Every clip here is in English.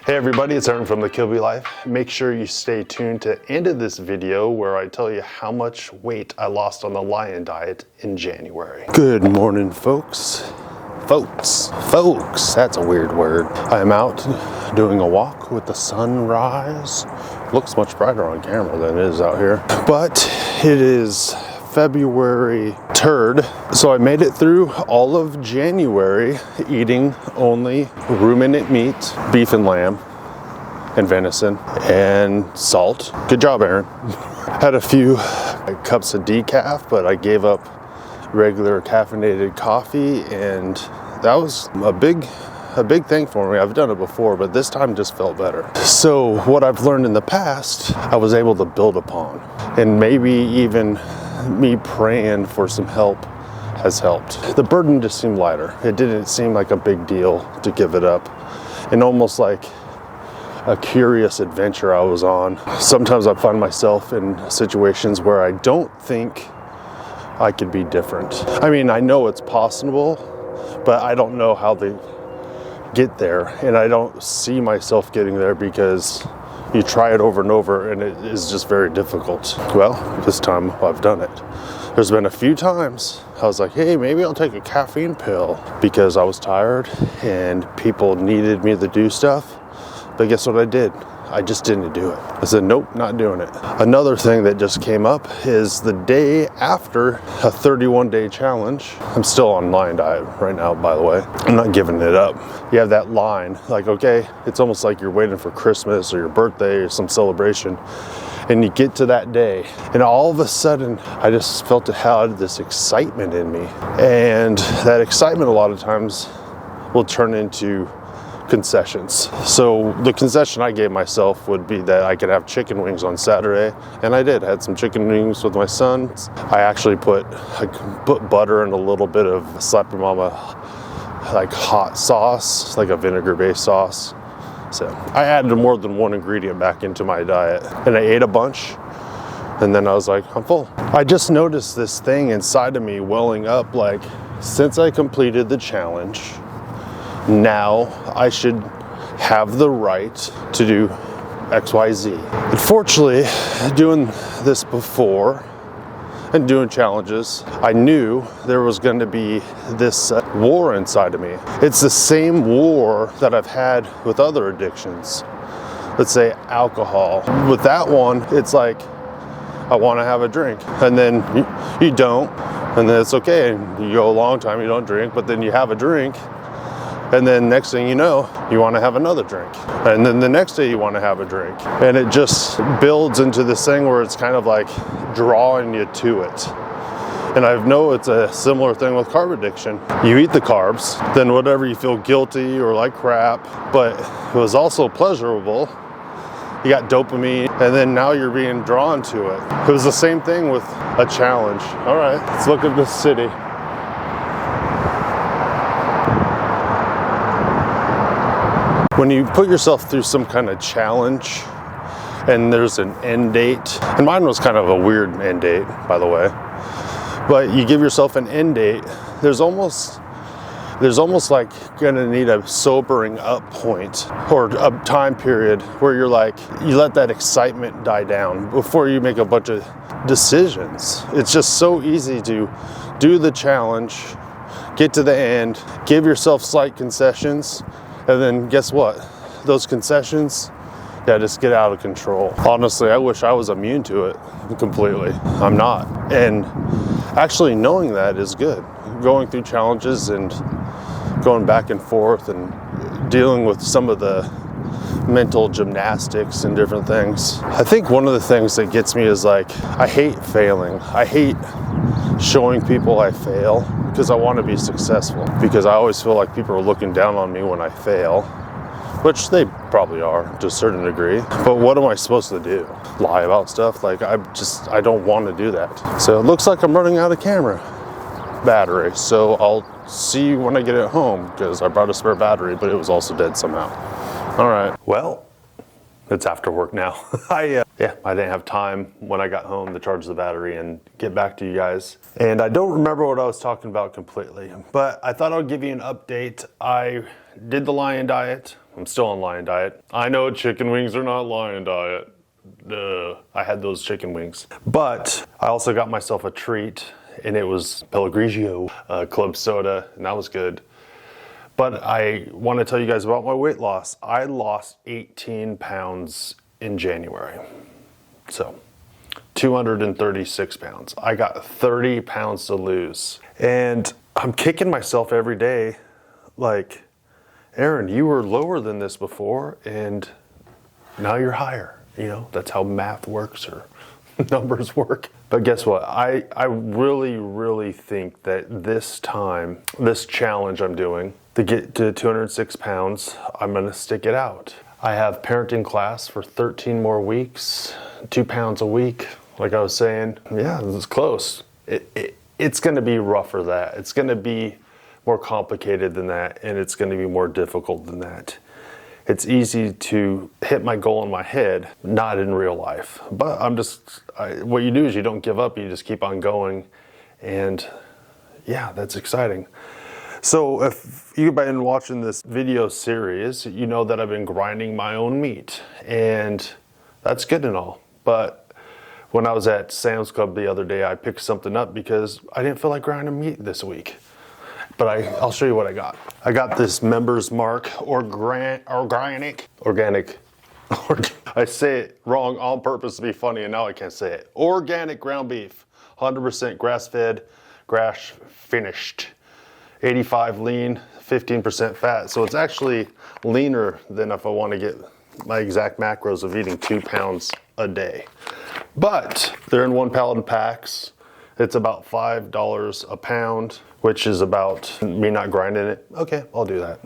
Hey everybody, it's Aaron from the Kilby Life. Make sure you stay tuned to the end of this video where I tell you how much weight I lost on the lion diet in January. Good morning, folks. Folks, that's a weird word. I am out doing a walk with the sunrise. Looks much brighter on camera than it is out here. But it is February 3rd, so I made it through all of January eating only ruminant meat, beef and lamb, and venison, and salt. Good job, Aaron. Had a few cups of decaf, but I gave up regular caffeinated coffee, and that was a big thing for me. I've done it before, but this time just felt better. So what I've learned in the past, I was able to build upon, and maybe even me praying for some help has helped. The burden just seemed lighter. It didn't seem like a big deal to give it up, and almost like a curious adventure I was on. Sometimes I find myself in situations where I don't think I could be different. I mean, I know it's possible, but I don't know how they get there, and I don't see myself getting there because you try it over and over and it is just very difficult. Well, this time I've done it. There's been a few times I was like, hey, maybe I'll take a caffeine pill because I was tired and people needed me to do stuff. But guess what I did? I just didn't do it. I said, nope, not doing it. Another thing that just came up is the day after a 31-day challenge. I'm still on lion diet right now, by the way. I'm not giving it up. You have that line, like, okay, it's almost like you're waiting for Christmas or your birthday or some celebration. And you get to that day, and all of a sudden, I just felt it had this excitement in me. And that excitement a lot of times will turn into concessions. So the concession I gave myself would be that I could have chicken wings on Saturday, and I did. I had some chicken wings with my son. I actually put butter and a little bit of Slap Your Mama like hot sauce, like a vinegar-based sauce. So I added more than one ingredient back into my diet, and I ate a bunch, and then I was like, I'm full. I just noticed this thing inside of me welling up, like, since I completed the challenge, now I should have the right to do XYZ. Unfortunately, doing this before and doing challenges, I knew there was going to be this war inside of me. It's the same war that I've had with other addictions. Let's say alcohol. With that one, it's like, I want to have a drink, and then you don't, and then it's okay. And you go a long time, you don't drink, but then you have a drink, and then next thing you know, you want to have another drink. And then the next day you want to have a drink. And it just builds into this thing where it's kind of like drawing you to it. And I know it's a similar thing with carb addiction. You eat the carbs, then whatever you feel guilty or like crap, but it was also pleasurable. You got dopamine, and then now you're being drawn to it. It was the same thing with a challenge. All right, let's look at this city. When you put yourself through some kind of challenge and there's an end date, and mine was kind of a weird end date, by the way, but you give yourself an end date, there's almost like gonna need a sobering up point or a time period where you're like, you let that excitement die down before you make a bunch of decisions. It's just so easy to do the challenge, get to the end, give yourself slight concessions, and then guess what? Those concessions, just get out of control. Honestly, I wish I was immune to it completely. I'm not. And actually knowing that is good. Going through challenges and going back and forth and dealing with some of the mental gymnastics and different things. I think one of the things that gets me is like, I hate failing. I hate showing people I fail because I want to be successful, because I always feel like people are looking down on me when I fail, which they probably are to a certain degree. But what am I supposed to do? Lie about stuff? Like, I don't want to do that. So it looks like I'm running out of camera battery. So I'll see you when I get it home, because I brought a spare battery, but it was also dead somehow. All right. Well, It's after work now. I didn't have time when I got home to charge the battery and get back to you guys. And I don't remember what I was talking about completely, but I thought I'd give you an update. I did the lion diet. I'm still on lion diet. I know chicken wings are not lion diet. I had those chicken wings. But I also got myself a treat, and it was Pellegrino club soda, and that was good. But I want to tell you guys about my weight loss. I lost 18 pounds in January. So 236 pounds. I got 30 pounds to lose. And I'm kicking myself every day. Like, Aaron, you were lower than this before, and now you're higher. You know, that's how math works, or numbers work. But guess what? I really, really think that this time, this challenge I'm doing to get to 206 pounds, I'm gonna stick it out. I have parenting class for 13 more weeks, 2 pounds a week. Like I was saying, yeah, this is close. It's gonna be rougher than that. It's gonna be more complicated than that, and it's gonna be more difficult than that. It's easy to hit my goal in my head, not in real life. But what you do is you don't give up, you just keep on going. And yeah, that's exciting. So if you've been watching this video series, you know that I've been grinding my own meat, and that's good and all. But when I was at Sam's Club the other day, I picked something up because I didn't feel like grinding meat this week. But I'll show you what I got. I got this Members Mark organic. I say it wrong on purpose to be funny, and now I can't say it. Organic ground beef, 100% grass-fed, grass-finished, 85 lean, 15% fat. So it's actually leaner than if I want to get my exact macros of eating 2 pounds a day. But they're in 1 pound packs. It's about $5 a pound, which is about me not grinding it. Okay, I'll do that.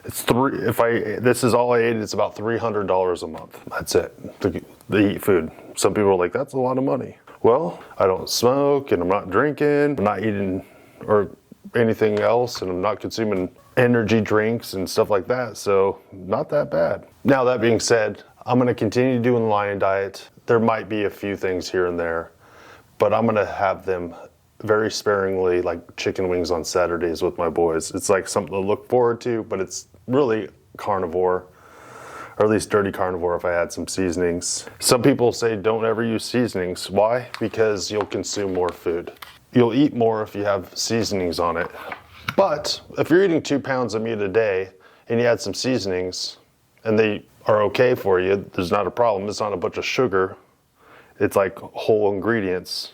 This is all I ate, it's about $300 a month. That's it, to eat food. Some people are like, that's a lot of money. Well, I don't smoke, and I'm not drinking, I'm not eating or anything else, and I'm not consuming energy drinks and stuff like that, so not that bad. Now, that being said, I'm gonna continue doing the lion diet. There might be a few things here and there, but I'm gonna have them very sparingly, like chicken wings on Saturdays with my boys. It's like something to look forward to, but it's really carnivore, or at least dirty carnivore if I add some seasonings. Some people say don't ever use seasonings. Why? Because you'll consume more food. You'll eat more if you have seasonings on it. But if you're eating 2 pounds of meat a day and you add some seasonings and they are okay for you, there's not a problem. It's not a bunch of sugar. It's like whole ingredients.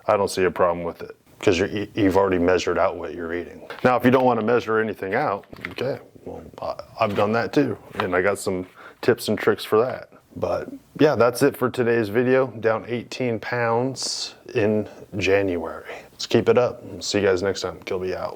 I don't see a problem with it because you've already measured out what you're eating. Now, if you don't want to measure anything out, okay, well, I've done that too. And I got some tips and tricks for that. But yeah, that's it for today's video. Down 18 pounds in January. Let's keep it up. See you guys next time. Kilby out.